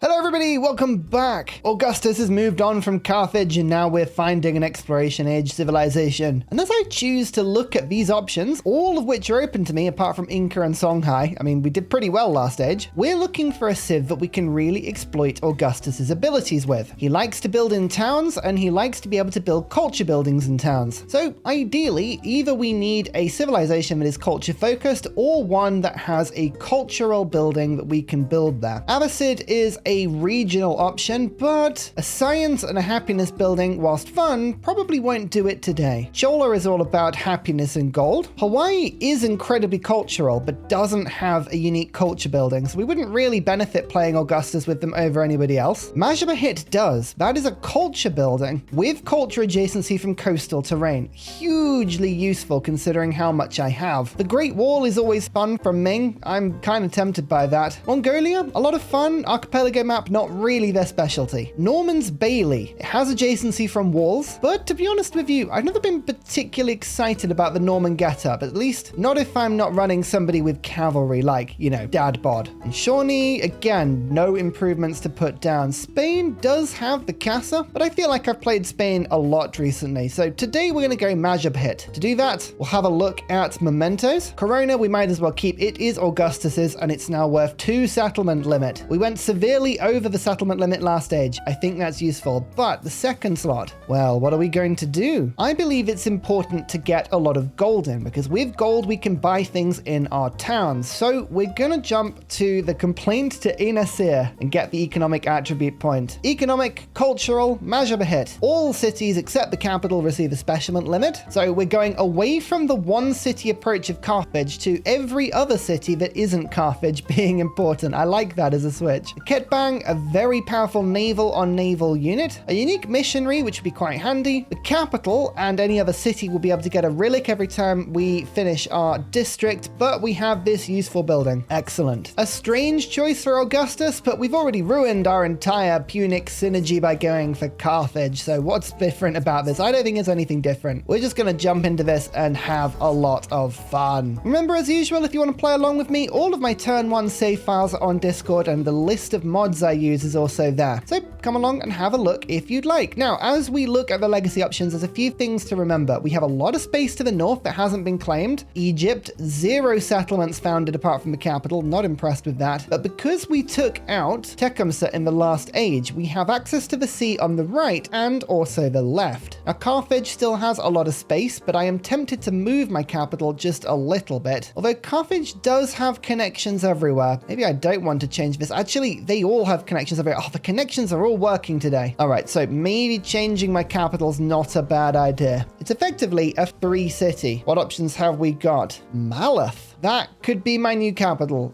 Hello everybody, welcome back! Augustus has moved on from Carthage and now we're finding an exploration age civilization. And as I choose to look at these options, all of which are open to me apart from Inca and Songhai, I mean we did pretty well last age, we're looking for a civ that we can really exploit Augustus's abilities with. He likes to build in towns and he likes to be able to build culture buildings in towns. So ideally, either we need a civilization that is culture focused or one that has a cultural building that we can build there. Abbasid is a regional option, but a science and a happiness building, whilst fun, probably won't do it today. Chola is all about happiness and gold. Hawaii is incredibly cultural, but doesn't have a unique culture building, so we wouldn't really benefit playing Augustus with them over anybody else. Majapahit does. That is a culture building with culture adjacency from coastal terrain. Hugely useful considering how much I have. The Great Wall is always fun from Ming. I'm kind of tempted by that. Mongolia, a lot of fun. Archipelago map, not really their specialty. Norman's Bailey. It has adjacency from walls, but to be honest with you, I've never been particularly excited about the Norman getup, at least not if I'm not running somebody with cavalry like, you know, Dad Bod. And Shawnee, again, no improvements to put down. Spain does have the Casa, but I feel like I've played Spain a lot recently, so today we're going to go Majapahit. To do that, we'll have a look at mementos. Corona, we might as well keep. It is Augustus's, and it's now worth 2 settlement limit. We went severely over the settlement limit last age. I think that's useful, but the second slot, well, what are we going to do? I believe it's important to get a lot of gold in, because with gold we can buy things in our towns. So we're gonna jump to the complaint to Inasir and get the economic attribute point. Economic, cultural, Majapahit. All cities except the capital receive a specimen limit. So we're going away from the one city approach of Carthage to every other city that isn't Carthage being important. I like that as a switch. Ketbang, a very powerful naval on naval unit, a unique missionary, which would be quite handy. The capital and any other city will be able to get a relic every time we finish our district, but we have this useful building. Excellent. A strange choice for Augustus, but we've already ruined our entire Punic synergy by going for Carthage, so what's different about this? I don't think there's anything different. We're just going to jump into this and have a lot of fun. Remember, as usual, if you want to play along with me, all of my turn 1 save files are on Discord and the list of mods I use is also there. So come along and have a look if you'd like. Now, as we look at the legacy options, there's a few things to remember. We have a lot of space to the north that hasn't been claimed. Egypt, 0 settlements founded apart from the capital. Not impressed with that. But because we took out Tecumseh in the last age, we have access to the sea on the right and also the left. Now, Carthage still has a lot of space, but I am tempted to move my capital just a little bit. Although Carthage does have connections everywhere. Maybe I don't want to change this. Actually, they all have connections everywhere. Oh, the connections are all working today. All right, so maybe changing my capital's not a bad idea. It's effectively a 3 city. What options have we got? Malath. That could be my new capital.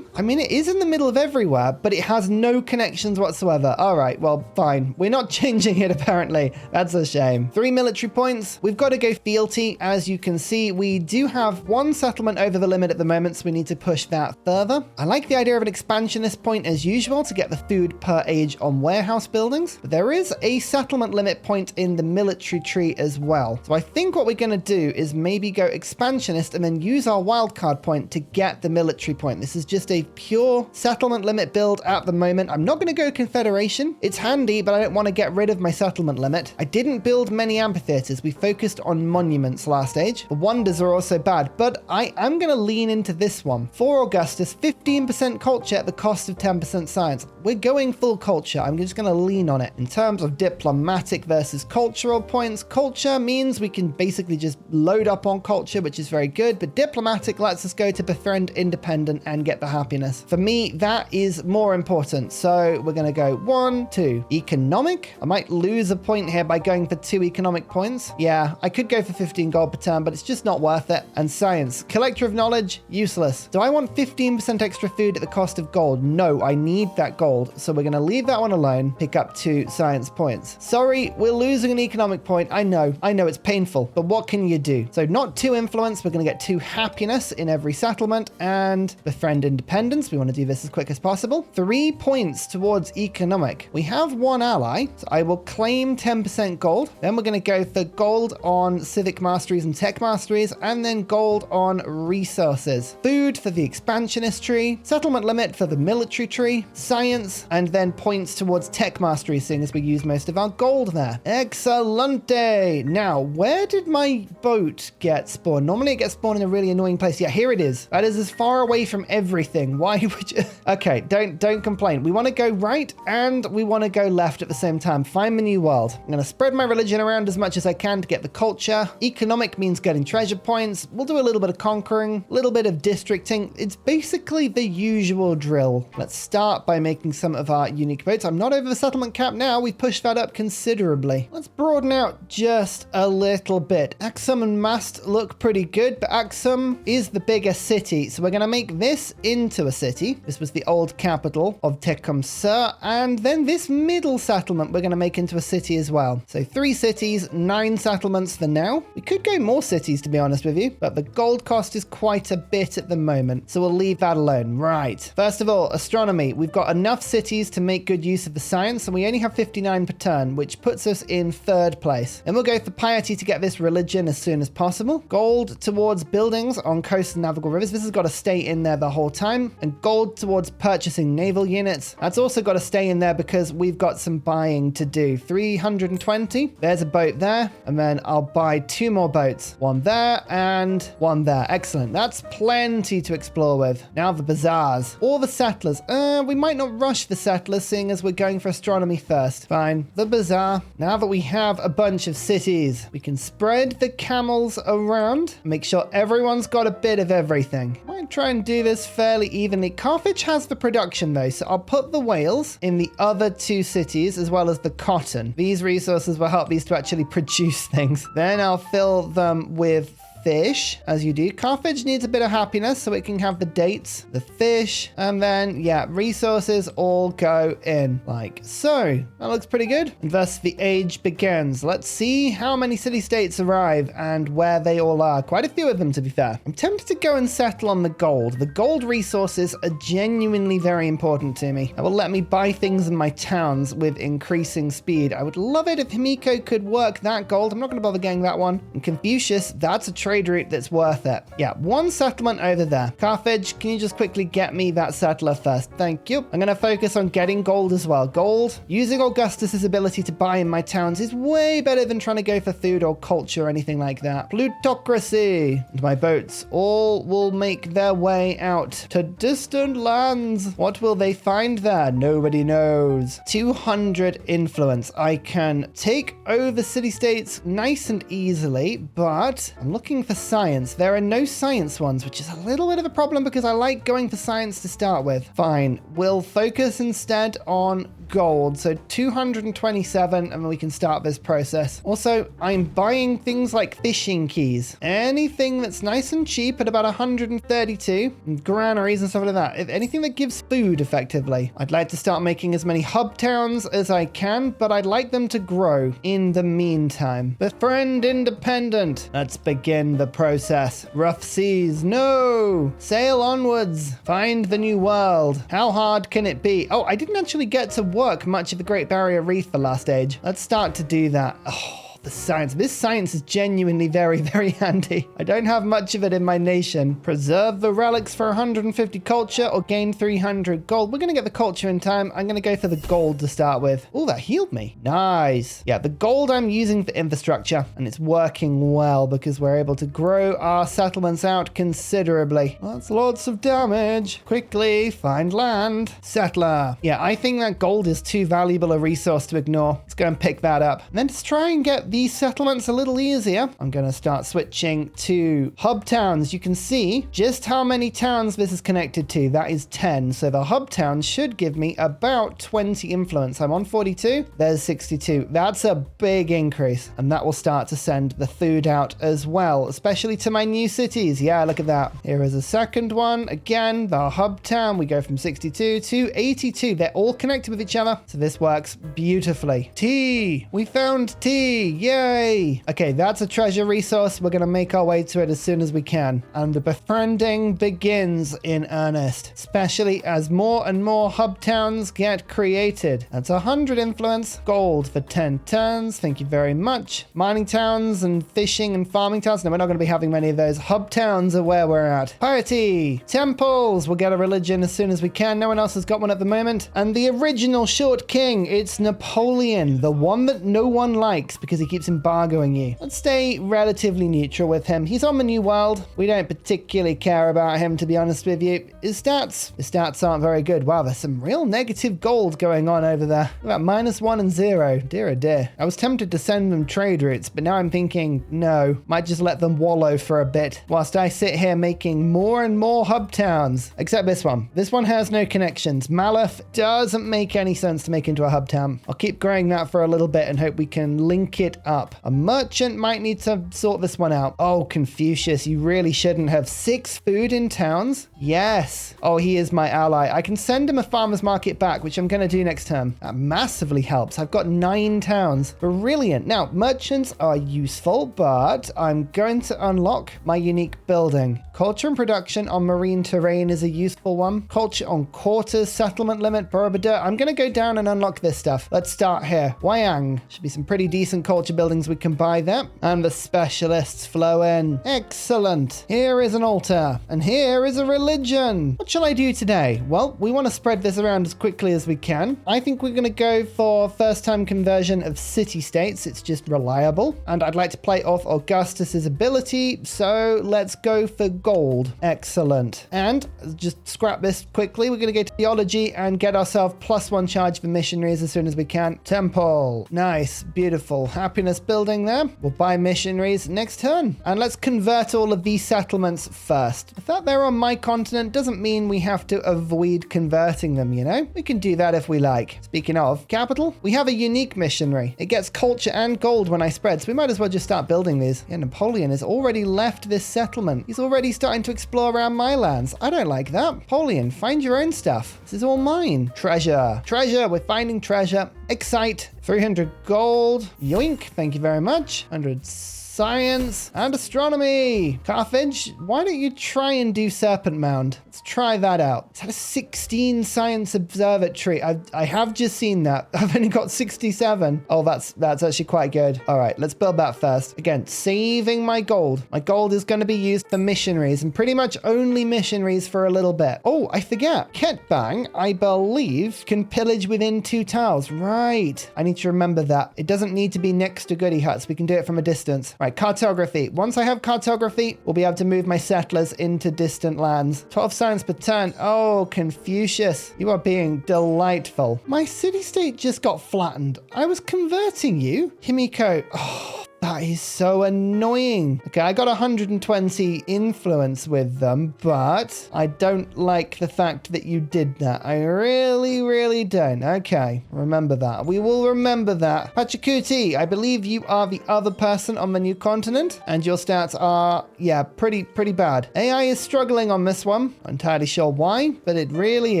I mean, it is in the middle of everywhere, but it has no connections whatsoever. All right, well, fine. We're not changing it, apparently. That's a shame. 3 military points. We've got to go fealty. As you can see, we do have 1 settlement over the limit at the moment, so we need to push that further. I like the idea of an expansionist point as usual to get the food per age on warehouse buildings, but there is a settlement limit point in the military tree as well. So I think what we're going to do is maybe go expansionist and then use our wildcard point to get the military point. This is just a pure settlement limit build at the moment. I'm not going to go confederation. It's handy, but I don't want to get rid of my settlement limit. I didn't build many amphitheaters. We focused on monuments last age. The wonders are also bad, but I am going to lean into this one. For Augustus, 15% culture at the cost of 10% science. We're going full culture. I'm just going to lean on it. In terms of diplomatic versus cultural points, culture means we can basically just load up on culture, which is very good, but diplomatic lets us go to befriend independent and get the happiness. For me, that is more important. So we're going to go 1, 2. Economic. I might lose a point here by going for 2 economic points. Yeah, I could go for 15 gold per turn, but it's just not worth it. And science. Collector of knowledge, useless. Do I want 15% extra food at the cost of gold? No, I need that gold. So we're going to leave that one alone, pick up 2 science points. Sorry, we're losing an economic point. I know it's painful, but what can you do? So not 2 influence. We're going to get 2 happiness in every settlement and befriend independent. independence. We want to do this as quick as possible. 3 points towards economic. We have one ally, so I will claim 10% gold. Then we're going to go for gold on civic masteries and tech masteries, and then gold on resources. Food for the expansionist tree, settlement limit for the military tree, science, and then points towards tech mastery, seeing as we use most of our gold there. Excellente. Now, where did my boat get spawned? Normally it gets spawned in a really annoying place. Yeah, here it is. That is as far away from everything. Why would you? Okay, don't complain. We want to go right and we want to go left at the same time. Find the new world. I'm going to spread my religion around as much as I can to get the culture. Economic means getting treasure points. We'll do a little bit of conquering, a little bit of districting. It's basically the usual drill. Let's start by making some of our unique boats. I'm not over the settlement cap now. We've pushed that up considerably. Let's broaden out just a little bit. Axum and Mast look pretty good, but Axum is the bigger city. So we're going to make this into a city. This was the old capital of Tecumseh. And then this middle settlement we're going to make into a city as well. So 3 cities, 9 settlements for now. We could go more cities, to be honest with you, but the gold cost is quite a bit at the moment. So we'll leave that alone. Right. First of all, astronomy. We've got enough cities to make good use of the science, and we only have 59 per turn, which puts us in 3rd place. And we'll go for piety to get this religion as soon as possible. Gold towards buildings on coast and navigable rivers. This has got to stay in there the whole time. And gold towards purchasing naval units. That's also got to stay in there because we've got some buying to do. 320. There's a boat there. And then I'll buy 2 more boats. One there and one there. Excellent. That's plenty to explore with. Now the bazaars. Or the settlers. We might not rush the settlers, seeing as we're going for astronomy first. Fine. The bazaar. Now that we have a bunch of cities, we can spread the camels around. Make sure everyone's got a bit of everything. Might try and do this fairly evenly. Carthage has the production though, so I'll put the whales in the other 2 cities as well as the cotton. These resources will help these to actually produce things. Then I'll fill them with fish, as you do. Carthage needs a bit of happiness so it can have the dates, the fish, and then, yeah, resources all go in like so. That looks pretty good. And thus the age begins. Let's see how many city-states arrive and where they all are. Quite a few of them, to be fair. I'm tempted to go and settle on the gold. The gold resources are genuinely very important to me. That will let me buy things in my towns with increasing speed. I would love it if Himiko could work that gold. I'm not going to bother getting that one. And Confucius, that's a trade route that's worth it. Yeah, 1 settlement over there. Carthage, can you just quickly get me that settler first? Thank you. I'm going to focus on getting gold as well. Gold, using Augustus's ability to buy in my towns is way better than trying to go for food or culture or anything like that. Plutocracy. And my boats all will make their way out to distant lands. What will they find there? Nobody knows. 200 influence. I can take over city-states nice and easily, but I'm looking for science. There are no science ones, which is a little bit of a problem because I like going for science to start with. Fine. We'll focus instead on gold. So 227, and we can start this process. Also, I'm buying things like fishing keys. Anything that's nice and cheap at about 132, and granaries and stuff like that. If anything that gives food effectively. I'd like to start making as many hub towns as I can, but I'd like them to grow in the meantime. Befriend independent. Let's begin the process. Rough seas. No. Sail onwards. Find the new world. How hard can it be? Oh, I didn't actually get to work much of the Great Barrier Reef the last stage. Let's start to do that. Oh. The science. This science is genuinely very, very handy. I don't have much of it in my nation. Preserve the relics for 150 culture or gain 300 gold. We're going to get the culture in time. I'm going to go for the gold to start with. Oh, that healed me. Nice. Yeah, the gold I'm using for infrastructure, and it's working well because we're able to grow our settlements out considerably. That's lots of damage. Quickly find land. Settler. Yeah, I think that gold is too valuable a resource to ignore. Let's go and pick that up. And then to try and get these settlements a little easier, I'm going to start switching to hub towns. You can see just how many towns this is connected to. That is 10. So the hub towns should give me about 20 influence. I'm on 42. There's 62. That's a big increase. And that will start to send the food out as well, especially to my new cities. Yeah, look at that. Here is a second one. Again, the hub town. We go from 62 to 82. They're all connected with each other. So this works beautifully. Tea. We found tea. Yay! Okay, that's a treasure resource. We're going to make our way to it as soon as we can. And the befriending begins in earnest, especially as more and more hub towns get created. That's 100 influence. Gold for 10 turns. Thank you very much. Mining towns and fishing and farming towns. No, we're not going to be having many of those. Hub towns are where we're at. Piety. Temples. We'll get a religion as soon as we can. No one else has got one at the moment. And the original short king, it's Napoleon, the one that no one likes because he keeps embargoing you. Let's stay relatively neutral with him. He's on the New World. We don't particularly care about him, to be honest with you. His stats aren't very good. Wow, there's some real negative gold going on over there. About -1 and 0. Dear oh dear. I was tempted to send them trade routes, but now I'm thinking, no, might just let them wallow for a bit whilst I sit here making more and more hub towns. Except this one. This one has no connections. Malaf doesn't make any sense to make into a hub town. I'll keep growing that for a little bit and hope we can link it up. A merchant might need to sort this one out. Oh, Confucius, you really shouldn't have 6 food in towns. Yes. Oh, he is my ally. I can send him a farmer's market back, which I'm going to do next term. That massively helps. I've got 9 towns. Brilliant. Now, merchants are useful, but I'm going to unlock my unique building. Culture and production on marine terrain is a useful one. Culture on quarters, settlement limit, Borobudur. I'm going to go down and unlock this stuff. Let's start here. Wayang. Should be some pretty decent culture buildings we can buy there. And the specialists flow in. Excellent. Here is an altar. And here is a religion. What shall I do today? Well, we want to spread this around as quickly as we can. I think we're going to go for first-time conversion of city-states. It's just reliable. And I'd like to play off Augustus's ability. So let's go for gold. Excellent. And just scrap this quickly. We're going to go to theology and get ourselves +1 charge for missionaries as soon as we can. Temple. Nice. Beautiful. Happiness building there. We'll buy missionaries next turn. And let's convert all of these settlements first. The fact they're on my continent doesn't mean we have to avoid converting them, you know? We can do that if we like. Speaking of capital, we have a unique missionary. It gets culture and gold when I spread, so we might as well just start building these. Yeah, Napoleon has already left this settlement. He's already starting to explore around my lands. I don't like that. Napoleon, find your own stuff. This is all mine. Treasure. Treasure. We're finding treasure. Excite. 300 gold. Yoink. Thank you very much. 100 science and astronomy. Carthage, why don't you try and do Serpent Mound? Let's try that out. It's had a 16 science observatory. I have just seen that. I've only got 67. Oh, that's actually quite good. All right, let's build that first. Again, saving my gold. My gold is going to be used for missionaries and pretty much only missionaries for a little bit. Oh, I forget. Ketbang, I believe, can pillage within 2 tiles. Right. I need to remember that. It doesn't need to be next to Goodie Huts. We can do it from a distance. Right, cartography. Once I have cartography, we'll be able to move my settlers into distant lands. 12 science per turn. Oh, Confucius, you are being delightful. My city-state just got flattened. I was converting you. Himiko. Oh, that is so annoying. Okay, I got 120 influence with them, but I don't like the fact that you did that. I really, really don't. Okay, remember that. We will remember that. Pachacuti, I believe you are the other person on the new continent, and your stats are, yeah, pretty bad. AI is struggling on this one. Not entirely sure why, but it really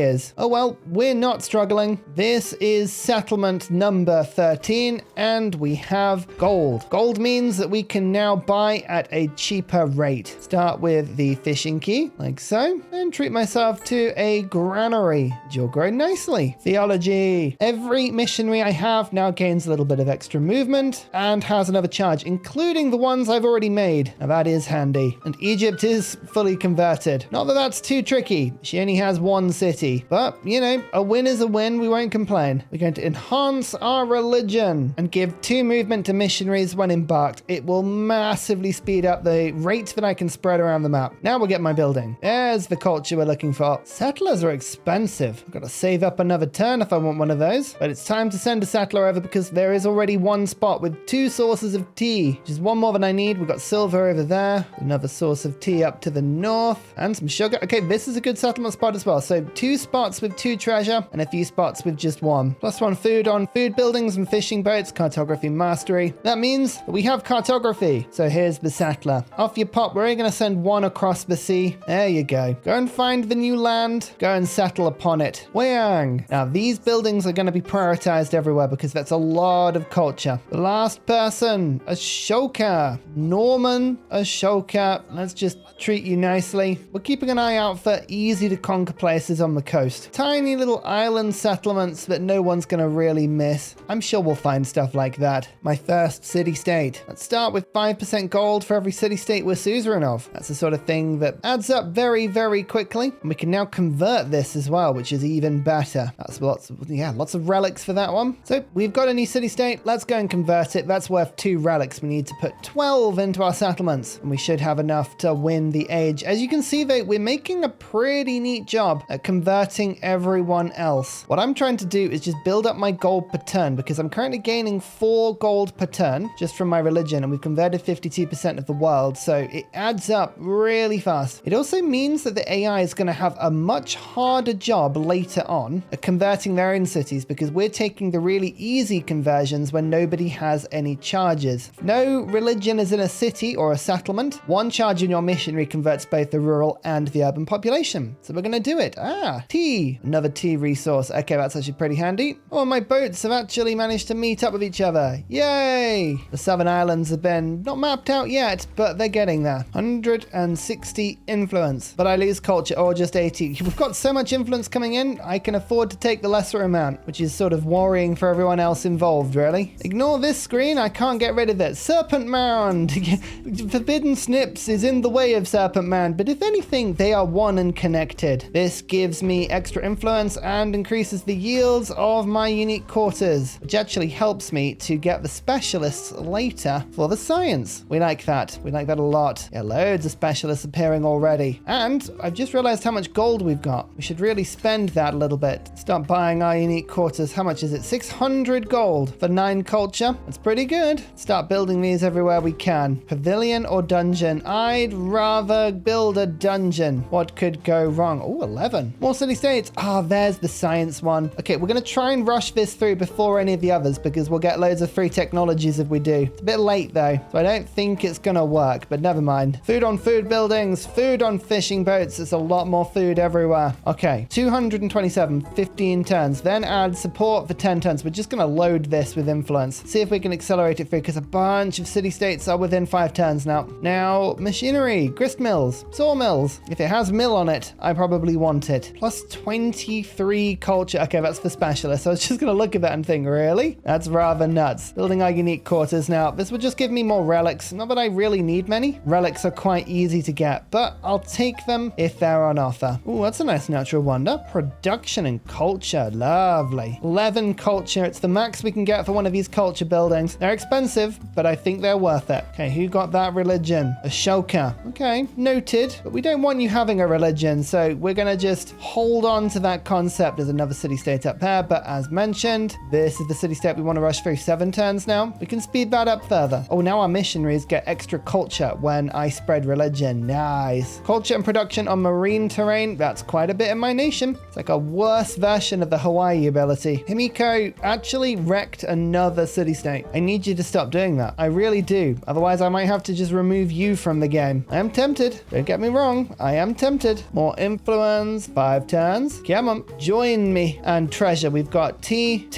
is. Oh well, we're not struggling. This is settlement number 13, and we have gold. Gold means that we can now buy at a cheaper rate. Start with the fishing key, like so, and treat myself to a granary. You'll grow nicely. Theology. Every missionary I have now gains a little bit of extra movement and has another charge, including the ones I've already made. Now that is handy. And Egypt is fully converted. Not that that's too tricky. She only has 1 city, but you know, a win is a win. We won't complain. We're going to enhance our religion and give 2 movement to missionaries when embarked. It will massively speed up the rate that I can spread around the map. Now we'll get my building. There's the culture we're looking for. Settlers are expensive. I've got to save up another turn if I want one of those. But it's time to send a settler over because there is already 1 spot with 2 sources of tea, which is 1 more than I need. We've got silver over there. Another source of tea up to the north and some sugar. Okay, this is a good settlement spot as well. So 2 spots with 2 treasure and a few spots with just 1. +1 food on food buildings and fishing boats. Cartography mastery. That means But we have cartography. So here's the settler. Off you pop. We're only going to send one across the sea. There you go. Go and find the new land. Go and settle upon it. Wang. Now these buildings are going to be prioritized everywhere because that's a lot of culture. The last person, Ashoka. Norman Ashoka. Let's just treat you nicely. We're keeping an eye out for easy to conquer places on the coast. Tiny little island settlements that no one's going to really miss. I'm sure we'll find stuff like that. My first city-state. Let's start with 5% gold for every city-state we're suzerain of. That's the sort of thing that adds up very, very quickly. And we can now convert this as well, which is even better. That's lots of relics for that one. So we've got a new city-state. Let's go and convert it. That's worth 2 relics. We need to put 12 into our settlements, and we should have enough to win the age. As you can see, though, we're making a pretty neat job at converting everyone else. What I'm trying to do is just build up my gold per turn, because I'm currently gaining 4 gold per turn just from my religion, and we've converted 52% of the world, so it adds up really fast. It also means that the AI is going to have a much harder job later on at converting their own cities, because we're taking the really easy conversions when nobody has any charges. If no religion is in a city or a settlement, 1 charge in your missionary converts both the rural and the urban population. So we're going to do it. Tea. Another tea resource. Okay, that's actually pretty handy. Oh, my boats have actually managed to meet up with each other. Yay! The Southern Islands have been not mapped out yet, but they're getting there. 160 influence. But I lose culture, or just 80. We've got so much influence coming in, I can afford to take the lesser amount, which is sort of worrying for everyone else involved, really. Ignore this screen, I can't get rid of it. Serpent Mound! Forbidden Snips is in the way of Serpent Mound, but if anything, they are one and connected. This gives me extra influence and increases the yields of my unique quarters, which actually helps me to get the specialists later for the science. We like that. We like that a lot. Yeah, loads of specialists appearing already. And I've just realized how much gold we've got. We should really spend that a little bit. Start buying our unique quarters. How much is it? 600 gold for 9 culture. That's pretty good. Start building these everywhere we can. Pavilion or dungeon? I'd rather build a dungeon. What could go wrong? Oh, 11. More city-states. There's the science one. Okay, we're going to try and rush this through before any of the others, because we'll get loads of free technologies if we do. It's a bit late, though, so I don't think it's going to work, but never mind. Food on food buildings, food on fishing boats. There's a lot more food everywhere. Okay, 227, 15 turns. Then add support for 10 turns. We're just going to load this with influence. See if we can accelerate it through, because a bunch of city-states are within 5 turns now. Now, machinery, grist mills, sawmills. If it has mill on it, I probably want it. Plus 23 culture. Okay, that's for specialists. I was just going to look at that and think, really? That's rather nuts. Building our unique quarters now. This would just give me more relics. Not that I really need many. Relics are quite easy to get, but I'll take them if they're on offer. Ooh, that's a nice natural wonder. Production and culture. Lovely. 11 culture. It's the max we can get for one of these culture buildings. They're expensive, but I think they're worth it. Okay, who got that religion? Ashoka. Okay, noted. But we don't want you having a religion, so we're going to just hold on to that concept. There's another city-state up there, but as mentioned, this is the city-state we want to rush through. 7 turns now. We can speed that up further. Oh, now our missionaries get extra culture when I spread religion. Nice. Culture and production on marine terrain. That's quite a bit in my nation. It's like a worse version of the Hawaii ability. Himiko actually wrecked another city-state. I need you to stop doing that. I really do. Otherwise, I might have to just remove you from the game. I am tempted. Don't get me wrong. I am tempted. More influence. 5 turns. Come on. Join me. And treasure. We've got tea,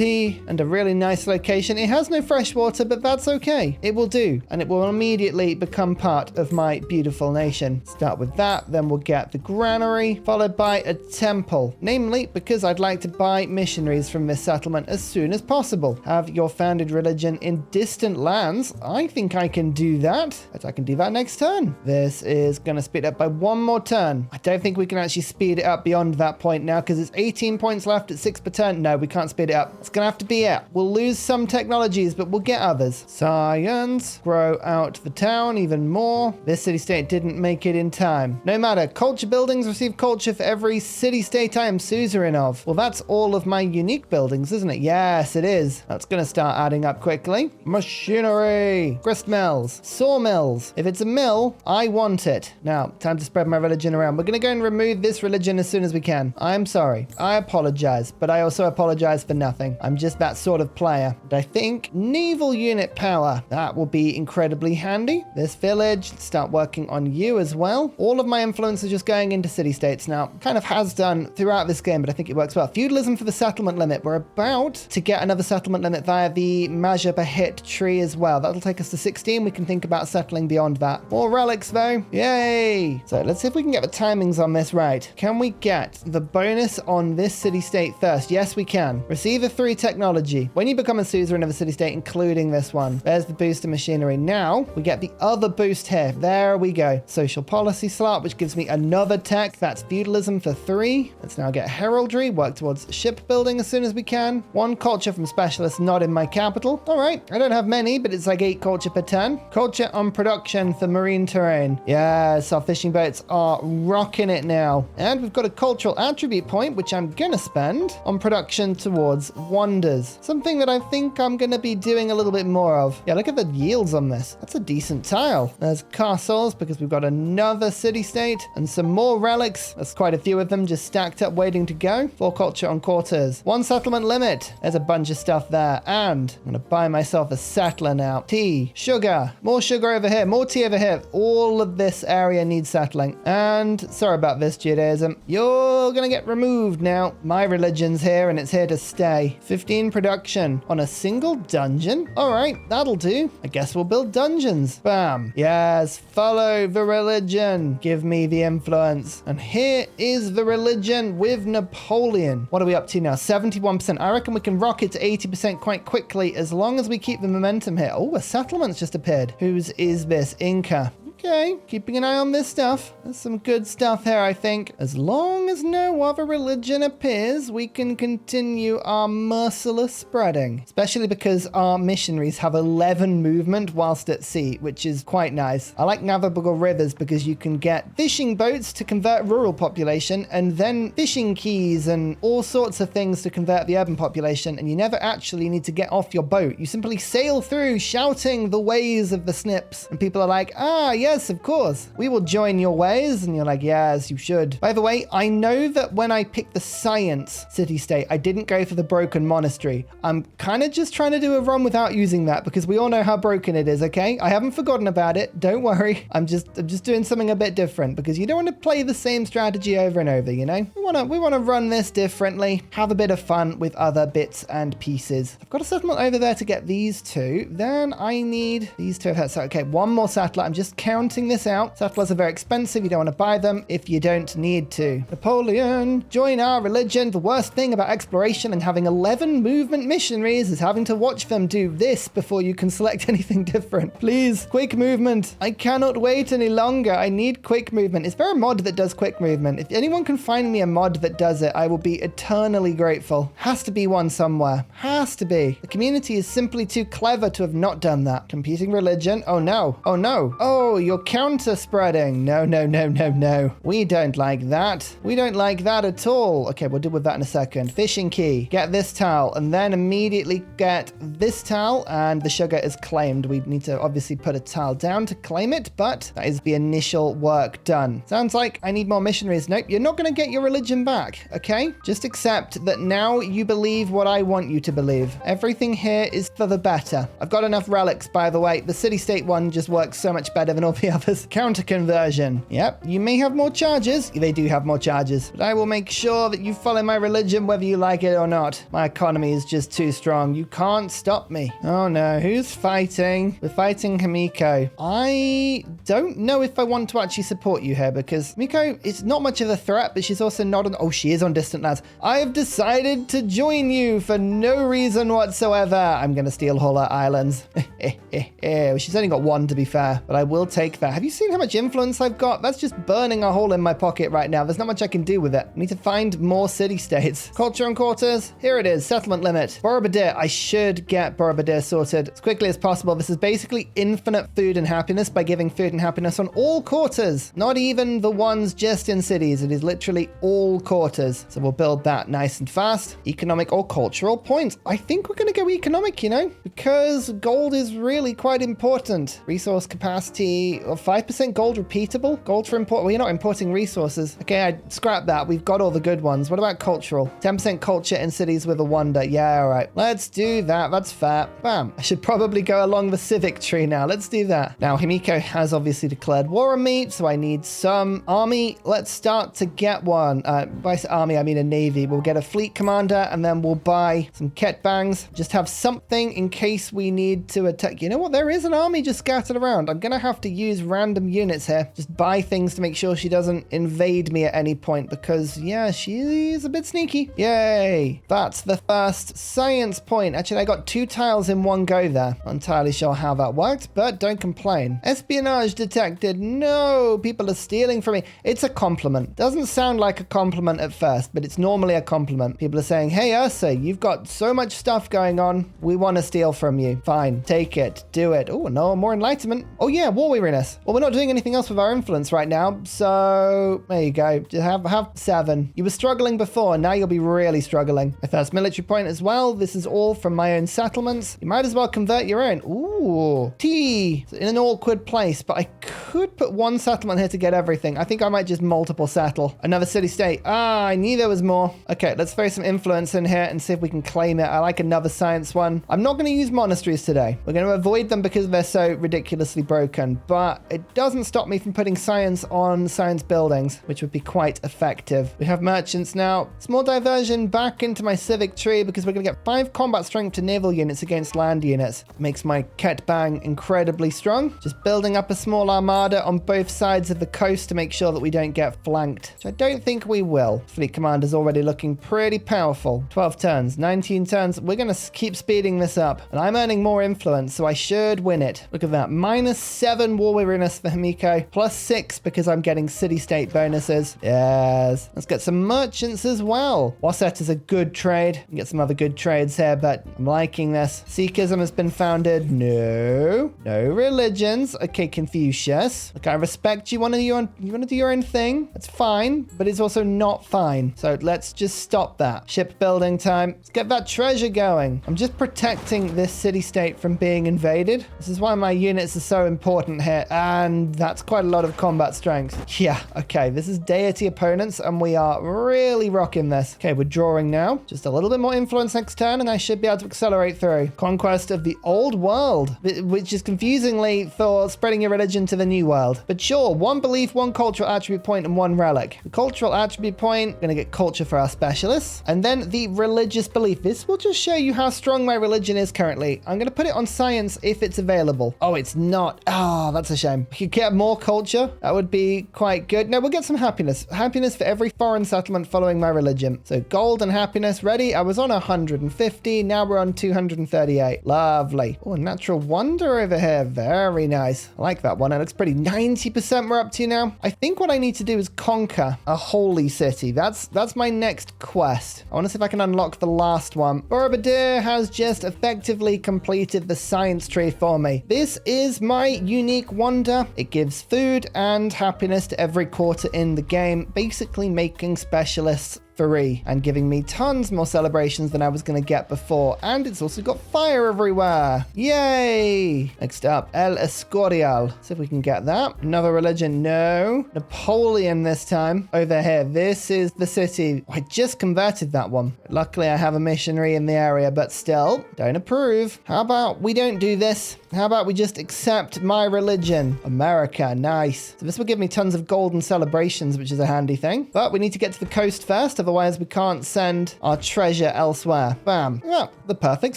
and a really nice location. It has no fresh water, but that's okay. It will do. And it will immediately become part of my beautiful nation. Start with that. Then we'll get the granary, followed by a temple. Namely, because I'd like to buy missionaries from this settlement as soon as possible. Have your founded religion in distant lands. I think I can do that. But I can do that next turn. This is going to speed up by 1 more turn. I don't think we can actually speed it up beyond that point now, because it's 18 points left at 6 per turn. No, we can't speed it up. It's going to have to be it. We'll lose some technologies, but we'll get others. Science. Grow out the town even more. This city-state didn't make it in time. No matter. Culture buildings receive culture for every city-state I am suzerain of. Well, that's all of my unique buildings, isn't it? Yes, it is. That's going to start adding up quickly. Machinery. Grist mills. Sawmills. If it's a mill, I want it. Now, time to spread my religion around. We're going to go and remove this religion as soon as we can. I'm sorry. I apologize, but I also apologize for nothing. I'm just that sort of player. And I think naval unit power power. That will be incredibly handy. This village, start working on you as well. All of my influence is just going into city-states now. Kind of has done throughout this game, but I think it works well. Feudalism for the settlement limit. We're about to get another settlement limit via the measure per hit tree as well. That'll take us to 16. We can think about settling beyond that. More relics though. Yay! So let's see if we can get the timings on this right. Can we get the bonus on this city-state first? Yes, we can. Receive a 3 technology. When you become a suzerain of a city-state, including this one. There's the boost of machinery. Now we get the other boost here. There we go. Social policy slot, which gives me another tech. That's feudalism for 3. Let's now get heraldry. Work towards shipbuilding as soon as we can. 1 culture from specialists not in my capital. All right. I don't have many, but it's like 8 culture per turn. Culture on production for marine terrain. Yes, our fishing boats are rocking it now. And we've got a cultural attribute point, which I'm gonna spend on production towards wonders. Something that I think I'm gonna be doing a little bit more of. Yeah, look at the yields on this. That's a decent tile. There's castles because we've got another city-state and some more relics. There's quite a few of them just stacked up waiting to go. 4 culture on quarters. 1 settlement limit. There's a bunch of stuff there. And I'm gonna buy myself a settler now. Tea, sugar, more sugar over here, more tea over here. All of this area needs settling. And sorry about this, Judaism. You're gonna get removed now. My religion's here and it's here to stay. 15 production on a single dungeon. All right, that'll do. I guess we'll build dungeons. Bam. Yes, follow the religion. Give me the influence. And here is the religion with Napoleon. What are we up to now? 71%. I reckon we can rock it to 80% quite quickly as long as we keep the momentum here. Oh, a settlement's just appeared. Whose is this? Inca. Okay, keeping an eye on this stuff. There's some good stuff here, I think. As long as no other religion appears, we can continue our merciless spreading. Especially because our missionaries have 11 movement whilst at sea, which is quite nice. I like navigable rivers because you can get fishing boats to convert rural population and then fishing keys and all sorts of things to convert the urban population, and you never actually need to get off your boat. You simply sail through shouting the ways of the snips, and people are like, ah, yes, of course, we will join your ways. And you're like, yes, you should. By the way, I know that when I picked the science city-state, I didn't go for the broken monastery. I'm kind of just trying to do a run without using that because we all know how broken it is, okay? I haven't forgotten about it. Don't worry. I'm just doing something a bit different because you don't want to play the same strategy over and over, you know? We want to run this differently, have a bit of fun with other bits and pieces. I've got a settlement over there to get these 2. Then I need these 2. So, okay, 1 more satellite. I'm just counting this out. Settlers are very expensive. You don't want to buy them if you don't need to. Napoleon, join our religion. The worst thing about exploration and having 11 movement missionaries is having to watch them do this before you can select anything different. Please, quick movement. I cannot wait any longer. I need quick movement. Is there a mod that does quick movement? If anyone can find me a mod that does it, I will be eternally grateful. Has to be one somewhere. Has to be. The community is simply too clever to have not done that. Competing religion. Oh no. Oh no. Oh, you're counter spreading. No, no, no, no, no. We don't like that. We don't like that at all. Okay, we'll deal with that in a second. Fishing key. Get this towel and then immediately get this towel, and the sugar is claimed. We need to obviously put a tile down to claim it, but that is the initial work done. Sounds like I need more missionaries. Nope, you're not going to get your religion back, okay? Just accept that now you believe what I want you to believe. Everything here is for the better. I've got enough relics, by the way. The city-state one just works so much better than all the others. Counter conversion. Yep, you may have more charges. They do have more charges, but I will make sure that you follow my religion whether you like it or not. My economy is just too strong. You can't stop me. Oh no, who's fighting? We're fighting Hamiko. I don't know if I want to actually support you here because Hamiko is not much of a threat, but she's also not on... Oh, she is on distant lands. I have decided to join you for no reason whatsoever. I'm going to steal all her islands. She's only got 1 to be fair, but I will take that. Have you seen how much influence I've got? That's just burning a hole in my pocket right now. There's not much I can do with it. I need to find more city-states. Culture and quarters. Here it is. Settlement limit. Borobudur. I should get Borobudur sorted as quickly as possible. This is basically infinite food and happiness by giving food and happiness on all quarters. Not even the ones just in cities. It is literally all quarters. So we'll build that nice and fast. Economic or cultural points. I think we're going to go economic, you know, because gold is really quite important. Resource capacity. 5% gold repeatable? Gold for import? Well, you're not importing resources. Okay, I scrap that. We've got all the good ones. What about cultural? 10% culture in cities with a wonder. Yeah, all right. Let's do that. That's fair. Bam. I should probably go along the civic tree now. Let's do that. Now, Himiko has obviously declared war on me, so I need some army. Let's start to get one. By army, I mean a navy. We'll get a fleet commander, and then we'll buy some ketbangs. Just have something in case we need to attack. You know what? There is an army just scattered around. I'm going to have to use random units here. Just buy things to make sure she doesn't invade me at any point because, yeah, she's a bit sneaky. Yay. That's the first science point. Actually, I got 2 tiles in one go there. Not entirely sure how that worked, but don't complain. Espionage detected. No, people are stealing from me. It's a compliment. Doesn't sound like a compliment at first, but it's normally a compliment. People are saying, hey, Ursa, you've got so much stuff going on. We want to steal from you. Fine. Take it. Do it. Oh, no, more enlightenment. Oh, yeah, war weariness. Well, we're not doing anything else with our influence right now, so there you go. Just have 7. You were struggling before, now you'll be really struggling. My first military point as well. This is all from my own settlements. You might as well convert your own. Ooh, T. In an awkward place, but I could put 1 settlement here to get everything. I think I might just multiple settle. Another city-state. Ah, I knew there was more. Okay, let's throw some influence in here and see if we can claim it. I like another science one. I'm not going to use monasteries today. We're going to avoid them because they're so ridiculously broken, but it doesn't stop me from putting science on science buildings, which would be quite effective. We have merchants now. Small diversion back into my civic tree because we're going to get 5 combat strength to naval units against land units. Makes my ketbang incredibly strong. Just building up a small armada on both sides of the coast to make sure that we don't get flanked, which I don't think we will. Fleet commander's already looking pretty powerful. 12 turns, 19 turns. We're going to keep speeding this up, and I'm earning more influence, so I should win it. Look at that. -7 war weariness for Himiko, +6 because I'm getting city-state bonuses. Yes. Let's get some merchants as well. Wasset is a good trade. We can get some other good trades here, but I'm liking this. Sikhism has been founded. No religions. Okay, Confucius. Look, I respect you. You want to do your own thing? That's fine, but it's also not fine. So let's just stop that. Shipbuilding time. Let's get that treasure going. I'm just protecting this city-state from being invaded. This is why my units are so important here, and that's quite a lot of combat strength. Yeah, okay, this is deity opponents, and we are really rocking this. Okay, we're drawing now. Just a little bit more influence next turn, and I should be able to accelerate through. Conquest of the old world, which is confusingly for spreading your religion to the new world. But sure, 1 belief, 1 cultural attribute point, and 1 relic. The cultural attribute point, going to get culture for our specialists. And then the religious belief. This will just show you how strong my religion is currently. I'm going to put it on science if it's available. Oh, it's not. Oh, that's a shame. We could get more culture. That would be quite good. No, we'll get some happiness. Happiness for every foreign settlement following my religion. So gold and happiness ready. I was on 150. Now we're on 238. Lovely. Oh, natural wonder over here. Very nice. I like that one. It looks pretty. 90% we're up to now. I think what I need to do is conquer a holy city. That's my next quest. I want to see if I can unlock the last one. Borobudur has just effectively completed the science tree for me. This is my unique wonder. It gives food and happiness to every quarter in the game, basically making specialists free and giving me tons more celebrations than I was going to get before. And it's also got fire everywhere. Yay! Next up, El Escorial. See if we can get that. Another religion. No. Napoleon this time. Over here. This is the city. I just converted that one. Luckily, I have a missionary in the area, but still, don't approve. How about we don't do this? How about we just accept my religion? America. Nice. So this will give me tons of golden celebrations, which is a handy thing. But we need to get to the coast first. Otherwise, we can't send our treasure elsewhere. Bam. Oh, the perfect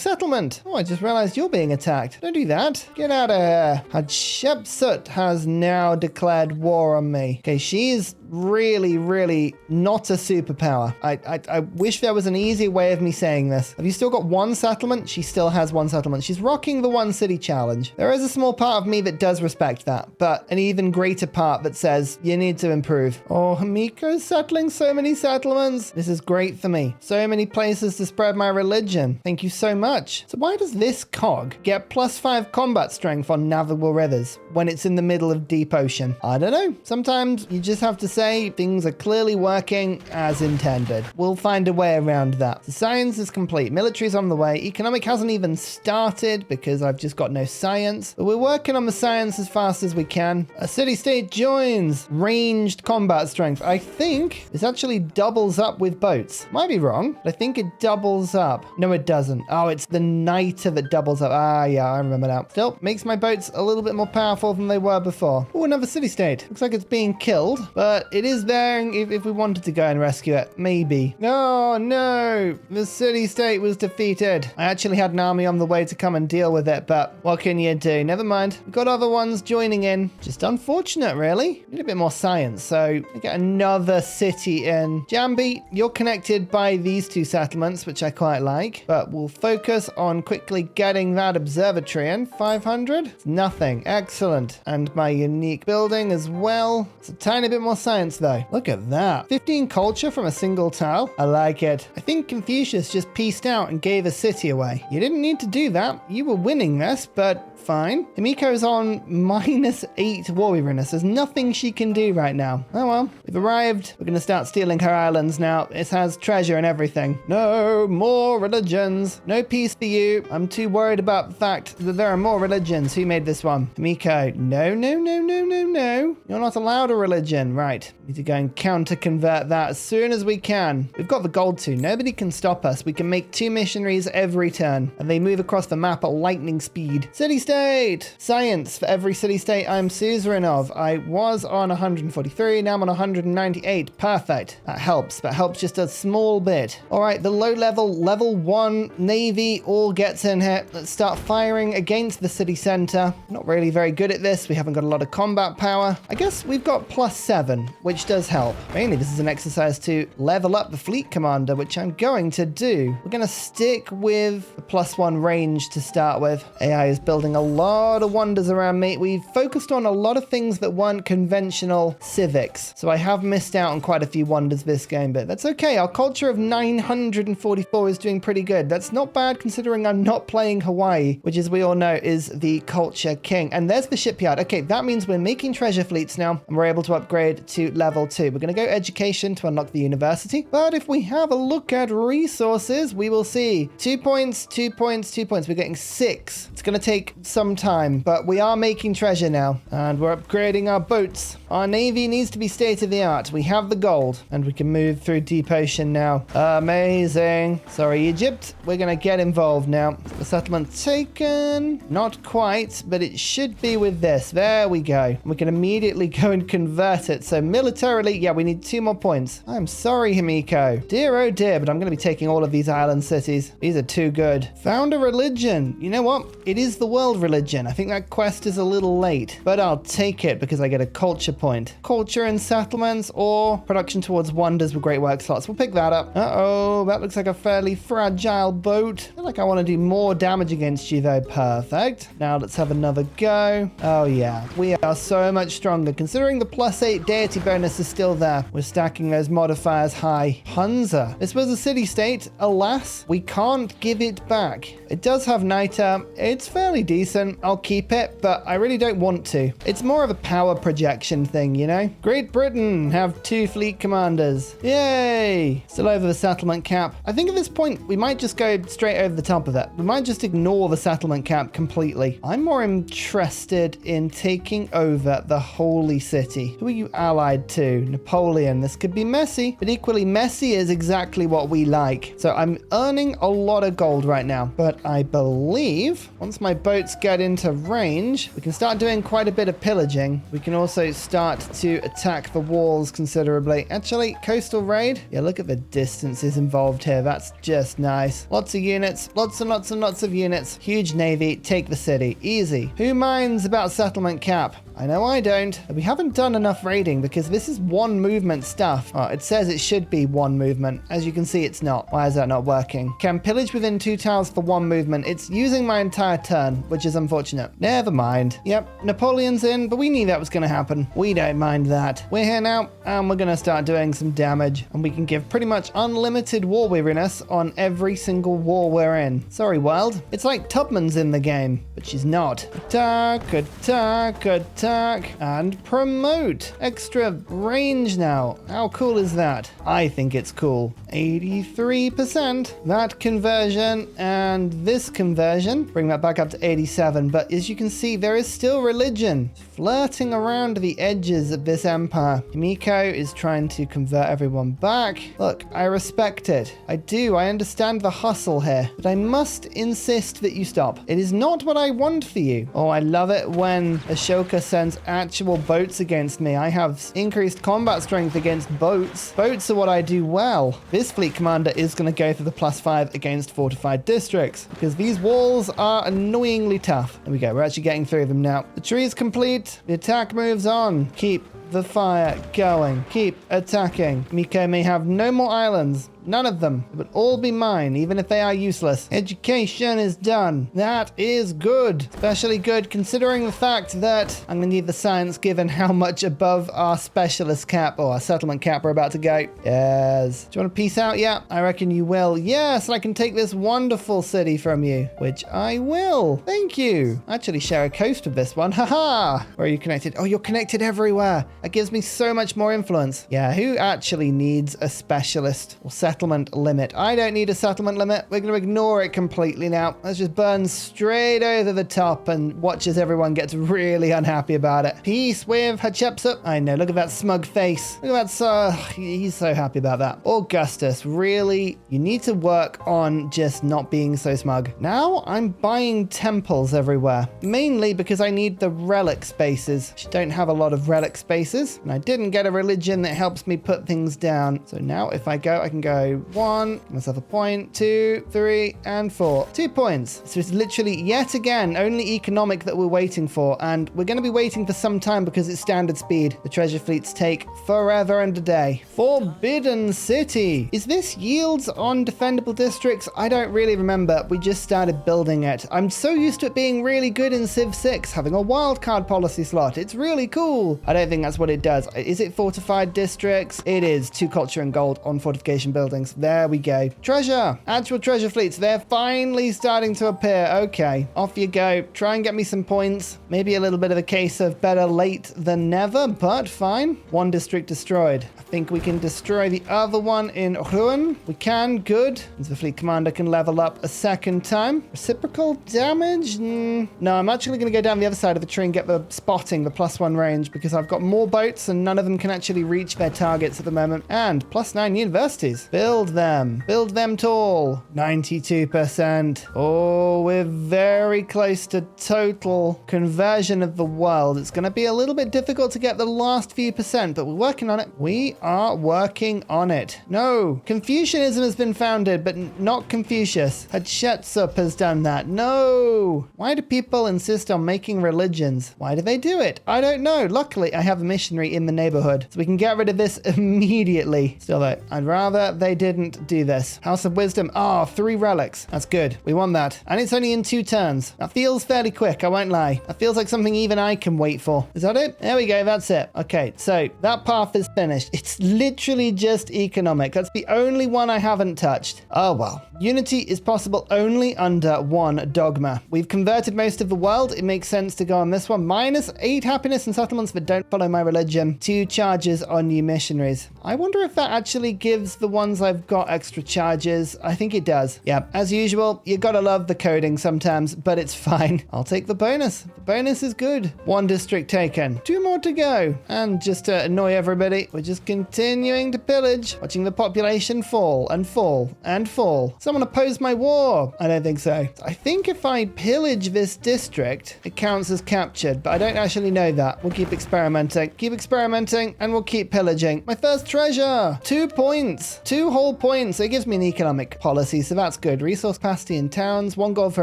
settlement. Oh, I just realized you're being attacked. Don't do that. Get out of here. Hatshepsut has now declared war on me. Okay, she's really not a superpower. I wish there was an easier way of me saying this. Have you still got 1 settlement? She still has 1 settlement. She's rocking the 1 city challenge. There is a small part of me that does respect that, but an even greater part that says you need to improve. Oh, Himiko's settling so many settlements. This is great for me. So many places to spread my religion. Thank you so much. So why does this cog get +5 combat strength on navigable rivers when it's in the middle of deep ocean? I don't know. Sometimes you just have to say things are clearly working as intended. We'll find a way around that. The science is complete. Military's on the way. Economic hasn't even started because I've just got no science. But we're working on the science as fast as we can. A city-state joins. Ranged combat strength. I think this actually doubles up with boats. Might be wrong, but I think it doubles up. No, it doesn't. Oh, it's the niter that doubles up. Ah, yeah, I remember now. Still, makes my boats a little bit more powerful than they were before. Oh, another city-state. Looks like it's being killed, but it is there if we wanted to go and rescue it. Maybe. Oh, no. The city-state was defeated. I actually had an army on the way to come and deal with it, but what can you do? Never mind. We've got other ones joining in. Just unfortunate, really. Need a bit more science, so we get another city in. Jambi, you're connected by these two settlements, which I quite like, but we'll focus on quickly getting that observatory in. 500? It's nothing. Excellent. And my unique building as well. It's a tiny bit more science, though. Look at that. 15 culture from a single tile. I like it. I think Confucius just pieced out and gave a city away. You didn't need to do that. You were winning this, but fine. Himiko's on -8 war weariness. There's nothing she can do right now. Oh well, we've arrived. We're going to start stealing her islands now. It has treasure and everything. No more religions. No peace for you. I'm too worried about the fact that there are more religions. Who made this one? Himiko. No, no, no, no, no, no. You're not allowed a religion. Right. We need to go and counter-convert that as soon as we can. We've got the gold too. Nobody can stop us. We can make 2 missionaries every turn, and they move across the map at lightning speed. City-state! Science for every city-state I'm suzerain of. I was on 143, now I'm on 198. Perfect. That helps, but helps just a small bit. All right, the low-level, level 1 navy all gets in here. Let's start firing against the city center. Not really very good at this. We haven't got a lot of combat power. I guess we've got +7, which does help. Mainly, this is an exercise to level up the fleet commander, which I'm going to do. We're going to stick with the +1 range to start with. AI is building a lot of wonders around me. We've focused on a lot of things that weren't conventional civics, so I have missed out on quite a few wonders this game, but that's okay. Our culture of 944 is doing pretty good. That's not bad considering I'm not playing Hawaii, which, as we all know, is the culture king. And there's the shipyard. Okay, that means we're making treasure fleets now, and we're able to upgrade to level 2. We're going to go education to unlock the university, but if we have a look at resources, we will see 2 points, 2 points, 2 points. We're getting 6. It's going to take some time, but we are making treasure now, and we're upgrading our boats. Our navy needs to be state-of-the-art. We have the gold, and we can move through deep ocean now. Amazing. Sorry, Egypt. We're going to get involved now. The settlement taken. Not quite, but it should be with this. There we go. We can immediately go and convert it. So militarily, yeah, we need 2 more points. I'm sorry, Himiko. Dear, oh dear, but I'm going to be taking all of these island cities. These are too good. Found a religion. You know what? It is the world religion. I think that quest is a little late, but I'll take it because I get a culture point. Culture and settlements or production towards wonders with great work slots. We'll pick that up. Uh-oh, that looks like a fairly fragile boat. I feel like I want to do more damage against you though. Perfect. Now let's have another go. Oh yeah, we are so much stronger. Considering the +8 deity bonus is still there, we're stacking those modifiers high. HUZZAH. This was a city-state. Alas, we can't give it back. It does have niter. It's fairly decent. I'll keep it, but I really don't want to. It's more of a power projection thing, you know? Great Britain have 2 fleet commanders. Yay! Still over the settlement cap. I think at this point, we might just go straight over the top of it. We might just ignore the settlement cap completely. I'm more interested in taking over the Holy City. Who are you allied to? Napoleon. This could be messy, but equally messy is exactly what we like. So I'm earning a lot of gold right now, but I believe once my boats get into range, we can start doing quite a bit of pillaging. We can also start to attack the walls considerably. Actually, coastal raid. Yeah, look at the distances involved here. That's just nice. Lots of units, lots and lots and lots of units. Huge navy, take the city. Easy. Who minds about settlement cap? I know I don't. We haven't done enough raiding because this is 1 movement stuff. Oh, it says it should be 1 movement. As you can see, it's not. Why is that not working? Can pillage within 2 tiles for 1 movement. It's using my entire turn, which is unfortunate. Never mind. Yep, Napoleon's in, but we knew that was going to happen. We don't mind that. We're here now, and we're going to start doing some damage. And we can give pretty much unlimited war weariness on every single war we're in. Sorry, world. It's like Tubman's in the game, but she's not. Attack, attack, attack. attack, and promote. Extra range now. How cool is that? I think it's cool. 83%. That conversion and this conversion, bring that back up to 87. But as you can see, there is still religion flirting around the edges of this empire. Kimiko is trying to convert everyone back. Look, I respect it. I do. I understand the hustle here, but I must insist that you stop. It is not what I want for you. Oh, I love it when Ashoka sends actual boats against me. I have increased combat strength against boats. Boats are what I do well. This fleet commander is going to go for the +5 against fortified districts because these walls are annoyingly tough. There we go. We're actually getting through them now. The tree is complete. The attack moves on. Keep the fire going. Keep attacking. Miko may have no more islands. None of them. It would all be mine, even if they are useless. Education is done. That is good. Especially good considering the fact that I'm going to need the science given how much above our specialist cap or our settlement cap we're about to go. Yes. Do you want to peace out? Yeah, I reckon you will. Yes, and I can take this wonderful city from you, which I will. Thank you. I actually share a coast with this one. Haha. Where are you connected? Oh, you're connected everywhere. That gives me so much more influence. Yeah, who actually needs a specialist or settlement limit? I don't need a settlement limit. We're going to ignore it completely now. Let's just burn straight over the top and watch as everyone gets really unhappy about it. Peace with Hatshepsut. I know, look at that smug face. Look at that, he's so happy about that. Augustus, really? You need to work on just not being so smug. Now I'm buying temples everywhere, mainly because I need the relic spaces. I don't have a lot of relic spaces, and I didn't get a religion that helps me put things down. So now if I go, I can go 1, give myself a point, 2, 3, and 4. 2 points. So it's literally yet again only economic that we're waiting for, and we're going to be waiting for some time because it's standard speed. The treasure fleets take forever and a day. Forbidden City. Is this yields on defendable districts? I don't really remember. We just started building it. I'm so used to it being really good in Civ 6, having a wildcard policy slot. It's really cool. I don't think that's what it does. Is it fortified districts? It is. 2 culture and gold on fortification buildings. There we go. Treasure. Actual treasure fleets. They're finally starting to appear. Okay. Off you go. Try and get me some points. Maybe a little bit of a case of better late than never, but fine. 1 district destroyed. I think we can destroy the other one in Rouen. We can. Good. The fleet commander can level up a second time. Reciprocal damage? No, I'm actually going to go down the other side of the tree and get the spotting, the +1 range, because I've got more boats and none of them can actually reach their targets at the moment. And +9 universities. Build them. Build them tall. 92%. Oh, we're very close to total conversion of the world. It's going to be a little bit difficult to get the last few percent, but we're working on it. We are working on it. No, Confucianism has been founded, but not Confucius. Hatshepsut has done that. No. Why do people insist on making religions? Why do they do it? I don't know. Luckily, I have a missionary in the neighborhood, so we can get rid of this immediately. Still though, I'd rather they didn't do this. House of Wisdom. 3 relics. That's good. We want that. And it's only in 2 turns. That feels fairly quick, I won't lie. That feels like something even I can wait for. Is that it? There we go. That's it. Okay, so that path is finished. It's literally just economic. That's the only one I haven't touched. Oh, well. Unity is possible only under 1 dogma. We've converted most of the world. It makes sense to go on this one. -8 happiness and settlements that don't follow my religion. 2 charges on new missionaries. I wonder if that actually gives the ones I've got extra charges. I think it does. Yeah, as usual, you gotta love the coding sometimes, but it's fine. I'll take the bonus. The bonus is good. 1 district taken. 2 more to go. And just to annoy everybody, we're just continuing to pillage, watching the population fall and fall and fall. Someone oppose my war. I don't think so. I think if I pillage this district, it counts as captured, but I don't actually know that. We'll keep experimenting. Keep experimenting, and we'll keep pillaging. My first treasure. 2 points. 2 whole points. It gives me an economic policy, so that's good. Resource capacity in towns. 1 gold for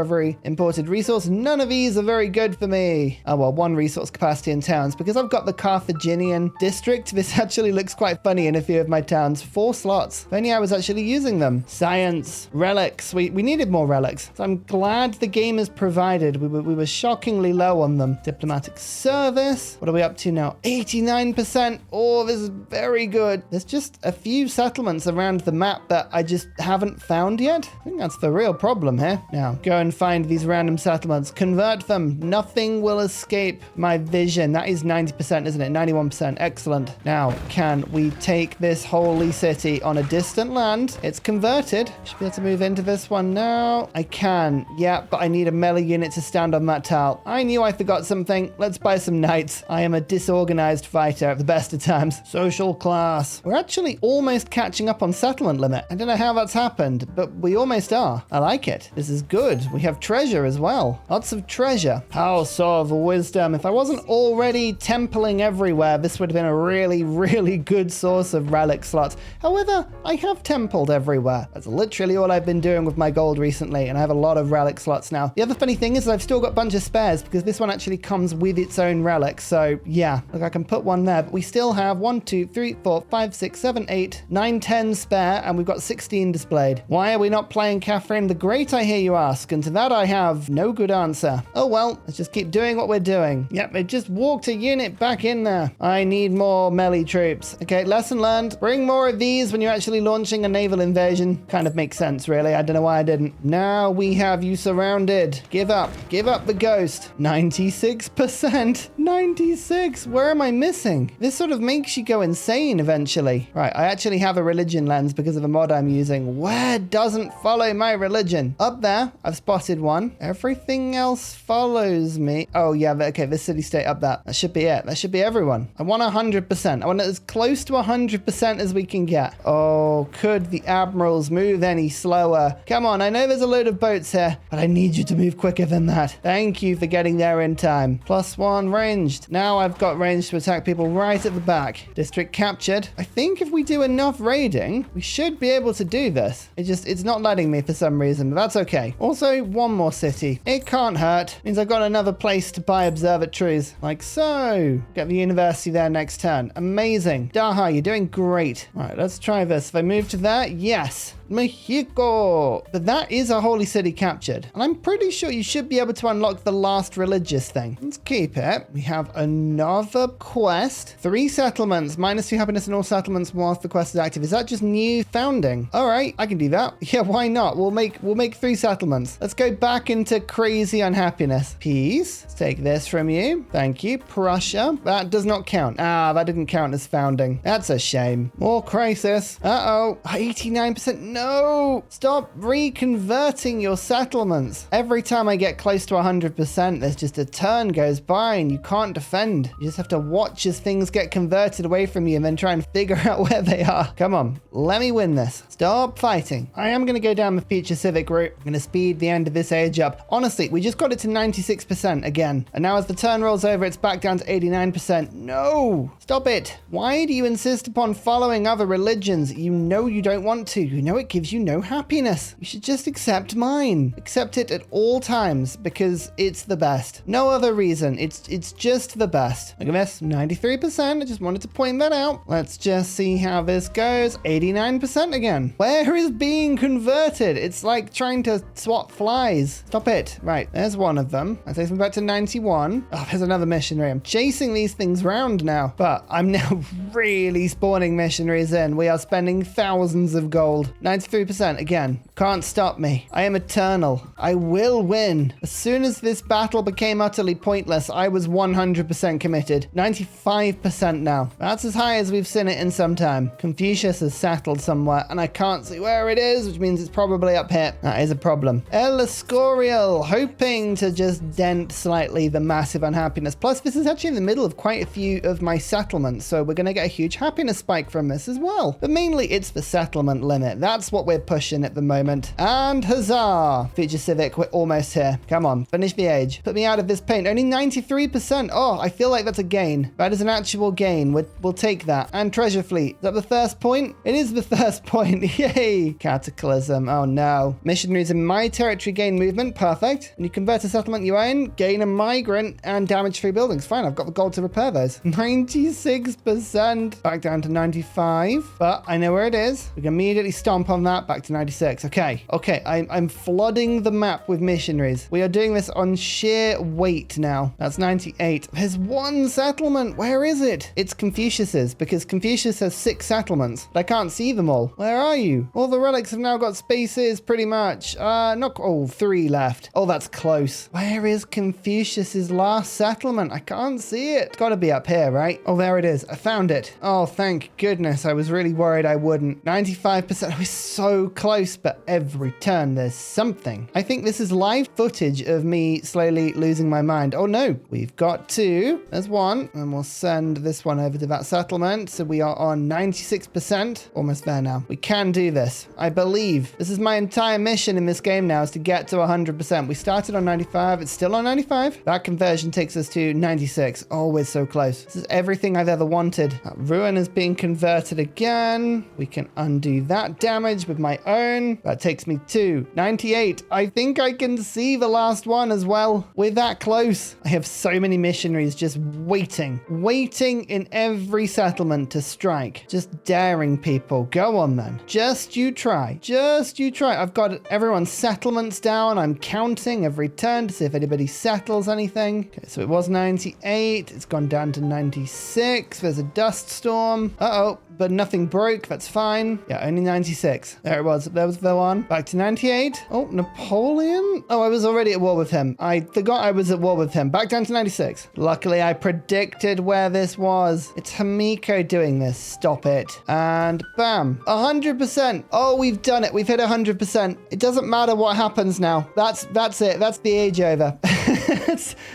every imported resource. None of these are very good for me. Oh, well, 1 resource capacity in towns. Because I've got the Carthaginian district, this actually looks quite funny in a few of my towns. 4 slots. If only I was actually using them. Science. Relics. We needed more relics. So I'm glad the game has provided. We were shockingly low on them. Diplomatic service. What are we up to now? 89%. Oh, this is very good. There's just a few settlements around the map that I just haven't found yet. I think that's the real problem here. Now, go and find these random settlements. Convert them. Nothing will escape my vision. That is 90%, isn't it? 91%. Excellent. Now, can we take this holy city on a distant land? It's converted. Should be able to move into this one now. I can. Yeah, but I need a melee unit to stand on that tile. I knew I forgot something. Let's buy some knights. I am a disorganized fighter at the best of times. Social class. We're actually almost catching up on settlement limit. I don't know how that's happened, but we almost are. I like it. This is good. We have treasure as well. Lots of treasure. House of Wisdom. If I wasn't already templing everywhere, this would have been a really good source of relic slots. However, I have templed everywhere. That's literally all I've been doing with my gold recently, and I have a lot of relic slots now. The other funny thing is I've still got a bunch of spares because this one actually comes with its own relic. So yeah, look, I can put one there, but we still have 1, 2, 3, 4, 5, 6, 7, 8, 9, 10 spare, and we've got 16 displayed. Why are we not playing Catherine the Great, I hear you ask? And to that I have no good answer. Oh well, let's just keep doing what we're doing. Yep, they just walked a unit back in there. I need more melee troops. Okay, lesson learned. Bring more of these when you're actually launching a naval invasion. Kind of makes sense, really. I don't know why I didn't. Now we have you surrounded. Give up. Give up the ghost. 96%. 96. Where am I missing? This sort of makes you go insane eventually. Right, I actually have a religion lens because of a mod I'm using. Where doesn't follow my religion? Up there, I've spotted one. Everything else follows me. Oh yeah, okay, this city-state up there. That should be it. That should be everyone. I want 100%. I want it as close to 100% as we can get. Oh, could the admirals move any slower? Come on, I know there's a load of boats here, but I need you to move quicker than that. Thank you for getting there in time. +1 ranged. Now I've got range to attack people right at the back. District captured. I think if we do enough raiding, we should be able to do this. It's not letting me for some reason, but that's okay. Also, one more city. It can't hurt. Means I've got another place to buy observatories. Like so. Get the university there next turn. Amazing. Daha, you're doing great. All right, let's try this. If I move to that, yes. Mexico. But that is a holy city captured. And I'm pretty sure you should be able to unlock the last religious thing. Let's keep it. We have another quest. 3 settlements. -2 happiness in all settlements whilst the quest is active. Is that just new founding? All right, I can do that. Yeah, why not? We'll make 3 settlements. Let's go back into crazy unhappiness. Peace. Let's take this from you. Thank you. Prussia. That does not count. Ah, that didn't count as founding. That's a shame. More crisis. Uh-oh. 89%. No! Stop reconverting your settlements. Every time I get close to 100%, there's just a turn goes by and you can't defend. You just have to watch as things get converted away from you and then try and figure out where they are. Come on, let me win this. Stop fighting. I am going to go down the future civic route. I'm going to speed the end of this age up. Honestly, we just got it to 96% again. And now as the turn rolls over, it's back down to 89%. No! Stop it. Why do you insist upon following other religions? You know you don't want to. You know it gives you no happiness. You should just accept mine. Accept it at all times because it's the best. No other reason. It's just the best. Look at this, 93%. I just wanted to point that out. Let's just see how this goes. 89% again. Where is being converted? It's like trying to swap flies. Stop it. Right, there's one of them. That takes me back to 91. Oh, there's another missionary. I'm chasing these things round now, but I'm now really spawning missionaries in. We are spending thousands of gold. 93% again. Can't stop me. I am eternal. I will win. As soon as this battle became utterly pointless, I was 100% committed. 95% now. That's as high as we've seen it in some time. Confucius has settled somewhere and I can't see where it is, which means it's probably up here. That is a problem. El Escorial, hoping to just dent slightly the massive unhappiness. Plus, this is actually in the middle of quite a few of my settlements, so we're going to get a huge happiness spike from this as well. But mainly it's the settlement limit. That's what we're pushing at the moment. And huzzah! Future Civic, we're almost here. Come on, finish the age. Put me out of this pain. Only 93%. Oh, I feel like that's a gain. That is an actual gain. We'll take that. And Treasure Fleet. Is that the first point? It is the first point. Yay! Cataclysm. Oh no. Missionaries in my territory gain movement. Perfect. And you convert a settlement you own, gain a migrant, and damage 3 buildings. Fine, I've got the gold to repair those. 96%. Back down to 95. But I know where it is. We can immediately stomp on that. Back to 96. Okay. Okay, I'm flooding the map with missionaries. We are doing this on sheer weight now. That's 98. There's one settlement. Where is it? It's Confucius's, because Confucius has 6 settlements. But I can't see them all. Where are you? All the relics have now got spaces, pretty much. Not, 3 left. Oh, that's close. Where is Confucius's last settlement? I can't see it. It's got to be up here, right? Oh, there it is. I found it. Oh, thank goodness. I was really worried I wouldn't. 95%. I was so close, but every turn there's something. I think this is live footage of me slowly losing my mind. Oh no, we've got 2. There's 1, and we'll send this one over to that settlement. So we are on 96%. Almost there now. We can do this. I believe. This is my entire mission in this game now, is to get to 100%. We started on 95. It's still on 95. That conversion takes us to 96. Oh, we're so close. This is everything I've ever wanted. That ruin is being converted again. We can undo that damage with my own. That takes me to 98. I think I can see the last one as well. We're that close. I have so many missionaries just waiting in every settlement to strike. Just daring people. Go on then. Just you try. I've got everyone's settlements down. I'm counting every turn to see if anybody settles anything. Okay, so it was 98. It's gone down to 96. There's a dust storm. Uh-oh. But nothing broke. That's fine. Yeah, only 96. There it was. There was the one. Back to 98. Oh, Napoleon. Oh, I was already at war with him. I forgot I was at war with him. Back down to 96. Luckily, I predicted where this was. It's Hamiko doing this. Stop it. And bam. 100%. Oh, we've done it. We've hit 100%. It doesn't matter what happens now. That's it. That's the age over.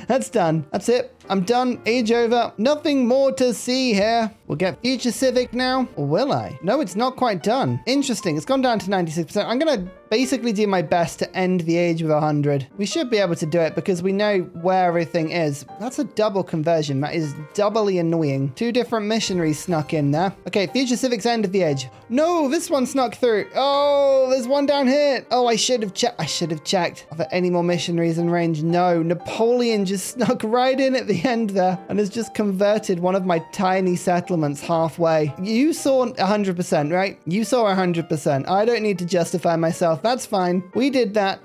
That's done. That's it. I'm done. Age over. Nothing more to see here. We'll get Future Civic now. Or will I? No, it's not quite done. Interesting. It's gone down to 96%. I'm going to basically do my best to end the age with 100. We should be able to do it because we know where everything is. That's a double conversion. That is doubly annoying. 2 different missionaries snuck in there. Okay, Future Civic's end of the age. No, this one snuck through. Oh, there's one down here. Oh, I should have checked. Are there any more missionaries in range? No. Napoleon just snuck right in at the end there and has just converted one of my tiny settlements halfway. You saw 100%, right? You saw 100%. I don't need to justify myself. That's fine. We did that.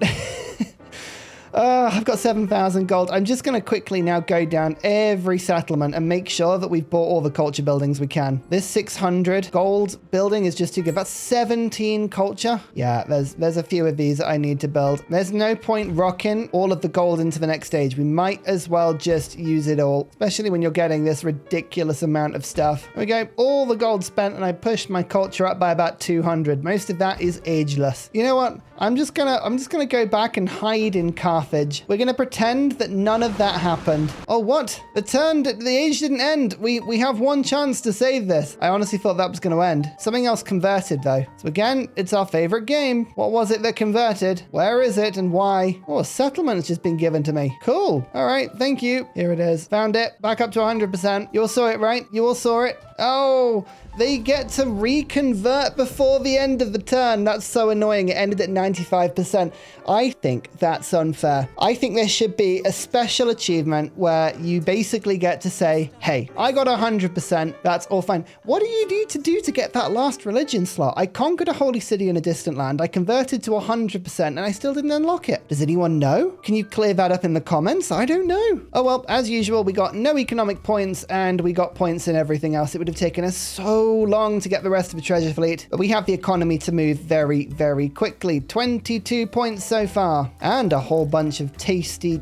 I've got 7,000 gold. I'm just going to quickly now go down every settlement and make sure that we've bought all the culture buildings we can. This 600 gold building is just too good. That's 17 culture. Yeah, there's a few of these that I need to build. There's no point rocking all of the gold into the next stage. We might as well just use it all, especially when you're getting this ridiculous amount of stuff. There we go. All the gold spent, and I pushed my culture up by about 200. Most of that is ageless. You know what? I'm just gonna go back and hide in Carthage. We're gonna pretend that none of that happened. Oh, what? The age didn't end. We have one chance to save this. I honestly thought that was gonna end. Something else converted though. So again, it's our favorite game. What was it that converted? Where is it and why? Oh, a settlement has just been given to me. Cool. All right, thank you. Here it is. Found it. Back up to 100%. You all saw it, right? You all saw it. Oh, they get to reconvert before the end of the turn. That's so annoying. It ended at 95%. I think that's unfair. I think there should be a special achievement where you basically get to say, hey, I got 100%. That's all fine. What do you need to do to get that last religion slot? I conquered a holy city in a distant land. I converted to 100% and I still didn't unlock it. Does anyone know? Can you clear that up in the comments? I don't know. Oh, well, as usual, we got no economic points and we got points in everything else. It would have taken us so long to get the rest of the treasure fleet, but we have the economy to move very, very quickly. 22 points so far, and a whole bunch of tasty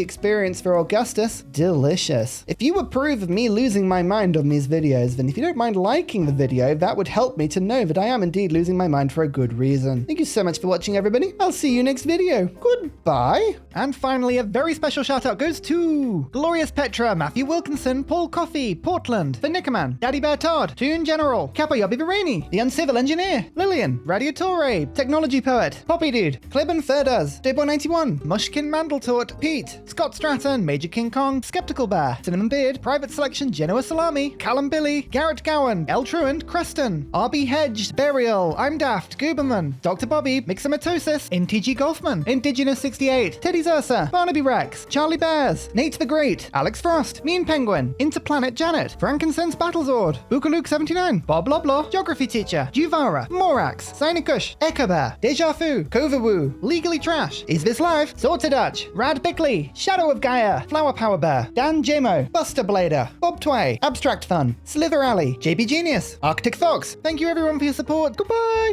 experience for Augustus. Delicious. If you approve of me losing my mind on these videos, then if you don't mind liking the video, that would help me to know that I am indeed losing my mind for a good reason. Thank you so much for watching, everybody. I'll see you next video. Goodbye. And finally, a very special shout out goes to Glorious Petra, Matthew Wilkinson, Paul Coffey, Portland, The Nickerman, Daddy Bear Todd, Toon General, Capo Yobby Virani, The Uncivil Engineer, Lillian, Radiatore, Technology Poet, Poppy Dude, Clibben Ferdas, Dayboy91, Mushkin Mandletort, Pete, Scott Stratton, Major King Kong, Skeptical Bear, Cinnamon Beard, Private Selection, Genoa Salami, Callum Billy, Garrett Gowan, El Truant, Creston, RB Hedge, Burial, I'm Daft, Gooberman, Dr. Bobby, Mixomatosis, NTG Golfman, Indigenous 68, Teddy's Ursa, Barnaby Rex, Charlie Bears, Nate the Great, Alex Frost, Mean Penguin, Interplanet Janet, Frankincense Battlezord, Bookaluk 79. Bob Loblaw, Geography Teacher, Juvara, Morax, Sinikush, Echobear, Deja Fu, Kovawoo, Legally Trash, Is This Live, Sortadutch, Rad Bickley, Shadow of Gaia, Flower Power Bear, Dan Jamo, Buster Blader, Bob Tway, Abstract Fun, Slither Alley, JB Genius, Arctic Fox. Thank you everyone for your support. Goodbye!